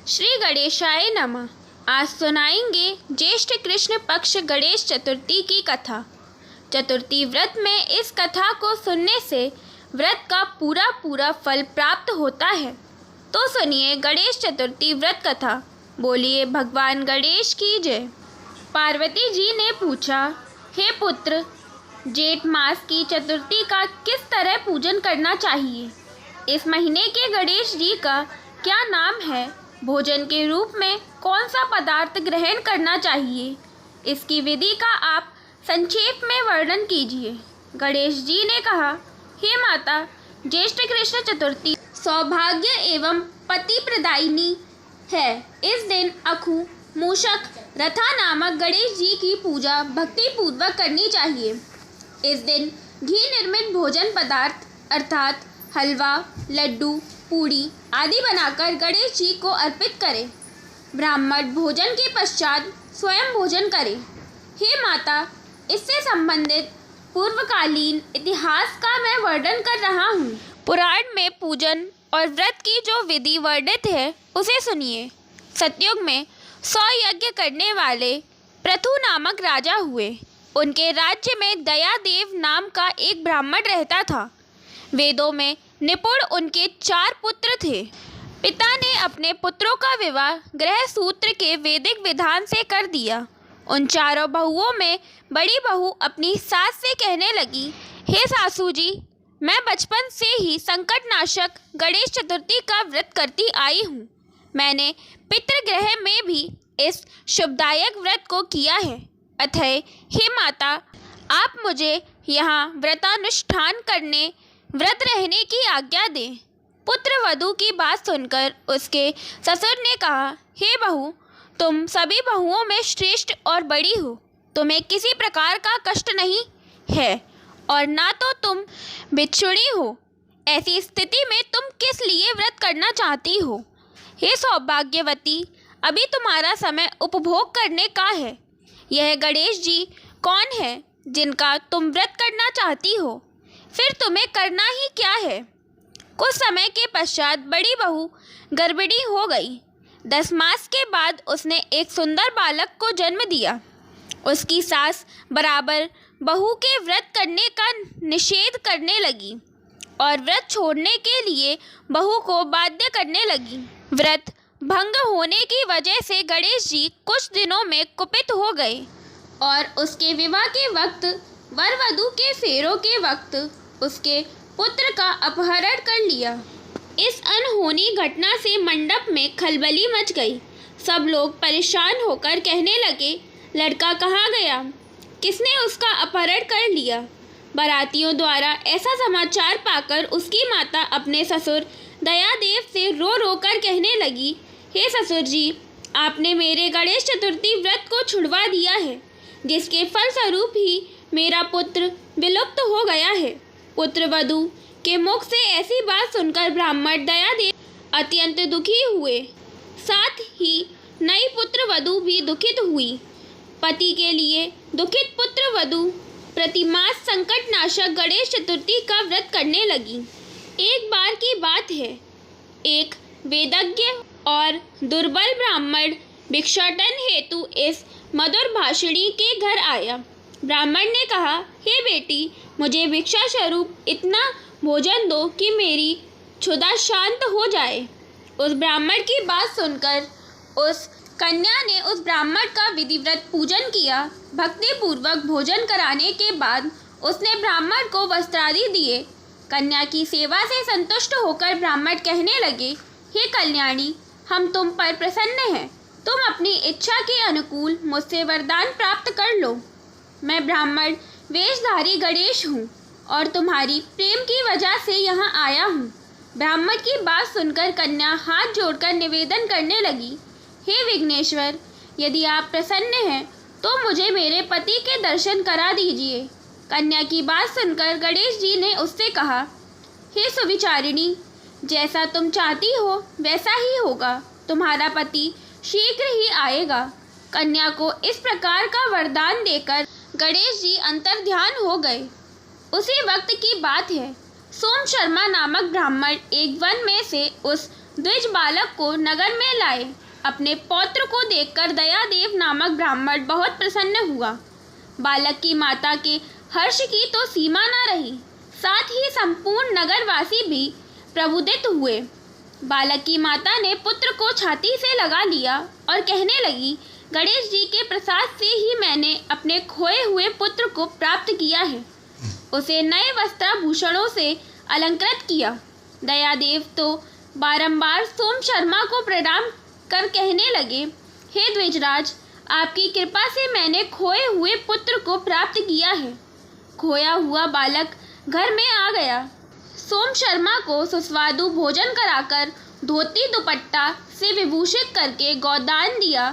श्री गणेशाय नमः। आज सुनाएंगे ज्येष्ठ कृष्ण पक्ष गणेश चतुर्थी की कथा। चतुर्थी व्रत में इस कथा को सुनने से व्रत का पूरा पूरा फल प्राप्त होता है। तो सुनिए गणेश चतुर्थी व्रत कथा। बोलिए भगवान गणेश की जय। पार्वती जी ने पूछा, हे पुत्र, जेठ मास की चतुर्थी का किस तरह पूजन करना चाहिए? इस महीने के गणेश जी का क्या नाम है? भोजन के रूप में कौन सा पदार्थ ग्रहण करना चाहिए? इसकी विधि का आप संक्षेप में वर्णन कीजिए। गणेश जी ने कहा, हे माता, ज्येष्ठ कृष्ण चतुर्थी सौभाग्य एवं पति प्रदायिनी है। इस दिन अखु, मूषक, रथा नामक गणेश जी की पूजा भक्ति पूर्वक करनी चाहिए। इस दिन घी निर्मित भोजन पदार्थ अर्थात हलवा, लड्डू, पूड़ी आदि बनाकर गणेश जी को अर्पित करें। ब्राह्मण भोजन के पश्चात स्वयं भोजन करें। हे माता, इससे संबंधित पूर्वकालीन इतिहास का मैं वर्णन कर रहा हूँ। पुराण में पूजन और व्रत की जो विधि वर्णित है उसे सुनिए। सतयुग में 100 यज्ञ करने वाले पृथु नामक राजा हुए। उनके राज्य में दयादेव नाम का एक ब्राह्मण रहता था। वेदों में निपुण उनके 4 पुत्र थे। पिता ने अपने पुत्रों का विवाह गृह सूत्र के वैदिक विधान से कर दिया। उन चारों बहुओं में बड़ी बहू अपनी सास से कहने लगी, हे सासू जी, मैं बचपन से ही संकटनाशक गणेश चतुर्थी का व्रत करती आई हूँ। मैंने पितृगृह में भी इस शुभदायक व्रत को किया है। अतः हे माता, आप मुझे यहाँ व्रतानुष्ठान करने, व्रत रहने की आज्ञा दें। पुत्र वधू की बात सुनकर उसके ससुर ने कहा, हे बहू, तुम सभी बहुओं में श्रेष्ठ और बड़ी हो। तुम्हें किसी प्रकार का कष्ट नहीं है और ना तो तुम बिछुड़ी हो। ऐसी स्थिति में तुम किस लिए व्रत करना चाहती हो? हे सौभाग्यवती, अभी तुम्हारा समय उपभोग करने का है। यह गणेश जी कौन है जिनका तुम व्रत करना चाहती हो? फिर तुम्हें करना ही क्या है? कुछ समय के पश्चात बड़ी बहू गर्भिणी हो गई। 10 मास के बाद उसने एक सुंदर बालक को जन्म दिया। उसकी सास बराबर बहू के व्रत करने का निषेध करने लगी और व्रत छोड़ने के लिए बहू को बाध्य करने लगी। व्रत भंग होने की वजह से गणेश जी कुछ दिनों में कुपित हो गए और उसके विवाह के वक्त, वर वधू के फेरों के वक्त उसके पुत्र का अपहरण कर लिया। इस अनहोनी घटना से मंडप में खलबली मच गई। सब लोग परेशान होकर कहने लगे, लड़का कहाँ गया? किसने उसका अपहरण कर लिया? बारातियों द्वारा ऐसा समाचार पाकर उसकी माता अपने ससुर दयादेव से रो रो कर कहने लगी, हे ससुर जी, आपने मेरे गणेश चतुर्थी व्रत को छुड़वा दिया है, जिसके फलस्वरूप ही मेरा पुत्र विलुप्त हो गया है। पुत्र वधू के मुख से ऐसी बात सुनकर ब्राह्मण दयादेव अत्यंत दुखी हुए। साथ ही नई पुत्र वधू भी दुखित हुई। पति के लिए दुखित पुत्र वधू प्रतिमास संकटनाशक गणेश चतुर्थी का व्रत करने लगी। एक बार की बात है, एक वेदज्ञ और दुर्बल ब्राह्मण भिक्षाटन हेतु इस मधुर भाषिणी के घर आया। ब्राह्मण ने कहा, हे बेटी, मुझे भिक्षा स्वरूप इतना भोजन दो कि मेरी क्षुधा शांत हो जाए। उस ब्राह्मण की बात सुनकर उस कन्या ने उस ब्राह्मण का विधिव्रत पूजन किया। भक्ति पूर्वक भोजन कराने के बाद उसने ब्राह्मण को वस्त्रादि दिए। कन्या की सेवा से संतुष्ट होकर ब्राह्मण कहने लगे, हे कल्याणी, हम तुम पर प्रसन्न हैं। तुम अपनी इच्छा के अनुकूल मुझसे वरदान प्राप्त कर लो। मैं ब्राह्मण वेशधारी गणेश हूँ और तुम्हारी प्रेम की वजह से यहाँ आया हूँ। ब्राह्मण की बात सुनकर कन्या हाथ जोड़कर निवेदन करने लगी, हे विघ्नेश्वर, यदि आप प्रसन्न हैं तो मुझे मेरे पति के दर्शन करा दीजिए। कन्या की बात सुनकर गणेश जी ने उससे कहा, हे सुविचारिणी, जैसा तुम चाहती हो वैसा ही होगा। तुम्हारा पति शीघ्र ही आएगा। कन्या को इस प्रकार का वरदान देकर गणेश जी अंतर्ध्यान हो गए। उसी वक्त की बात है, सोम शर्मा नामक ब्राह्मण एक वन में से उस द्विज बालक को नगर में लाए। अपने पौत्र को देखकर दयादेव नामक ब्राह्मण बहुत प्रसन्न हुआ। बालक की माता के हर्ष की तो सीमा न रही, साथ ही संपूर्ण नगरवासी भी प्रबुद्धित हुए। बालक की माता ने पुत्र को छाती से लगा लिया और कहने लगी, गणेश जी के प्रसाद से ही मैंने अपने खोए हुए पुत्र को प्राप्त किया है। उसे नए वस्त्राभूषणों से अलंकृत किया। दयादेव तो बारंबार सोम शर्मा को प्रणाम कर कहने लगे, हे द्विजराज, आपकी कृपा से मैंने खोए हुए पुत्र को प्राप्त किया है। खोया हुआ बालक घर में आ गया। सोम शर्मा को सुस्वादु भोजन कराकर धोती दुपट्टा से विभूषित करके गोदान दिया।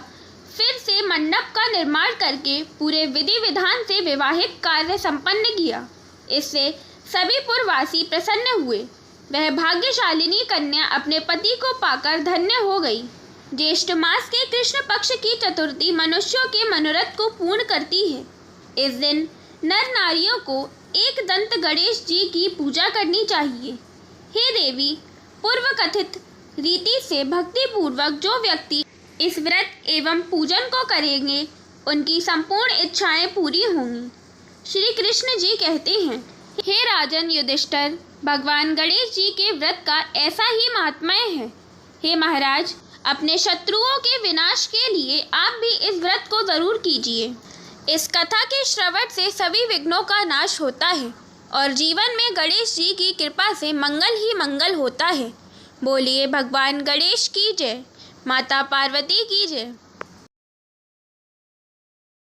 फिर से मंडप का निर्माण करके पूरे विधि विधान से विवाहिक कार्य संपन्न किया। इससे सभी पुरवासी प्रसन्न हुए। वह भाग्यशालिनी कन्या अपने पति को पाकर धन्य हो गई। ज्येष्ठ मास के कृष्ण पक्ष की चतुर्थी मनुष्यों के मनोरथ को पूर्ण करती है। इस दिन नर नारियों को एक दंत गणेश जी की पूजा करनी चाहिए। हे देवी, पूर्व कथित रीति से भक्ति पूर्वक जो व्यक्ति इस व्रत एवं पूजन को करेंगे, उनकी संपूर्ण इच्छाएं पूरी होंगी। श्री कृष्ण जी कहते हैं, हे राजन युधिष्ठिर, भगवान गणेश जी के व्रत का ऐसा ही महात्म्य है। हे महाराज, अपने शत्रुओं के विनाश के लिए आप भी इस व्रत को जरूर कीजिए। इस कथा के श्रवण से सभी विघ्नों का नाश होता है और जीवन में गणेश जी की कृपा से मंगल ही मंगल होता है। बोलिए भगवान गणेश की जय, माता पार्वती की जय।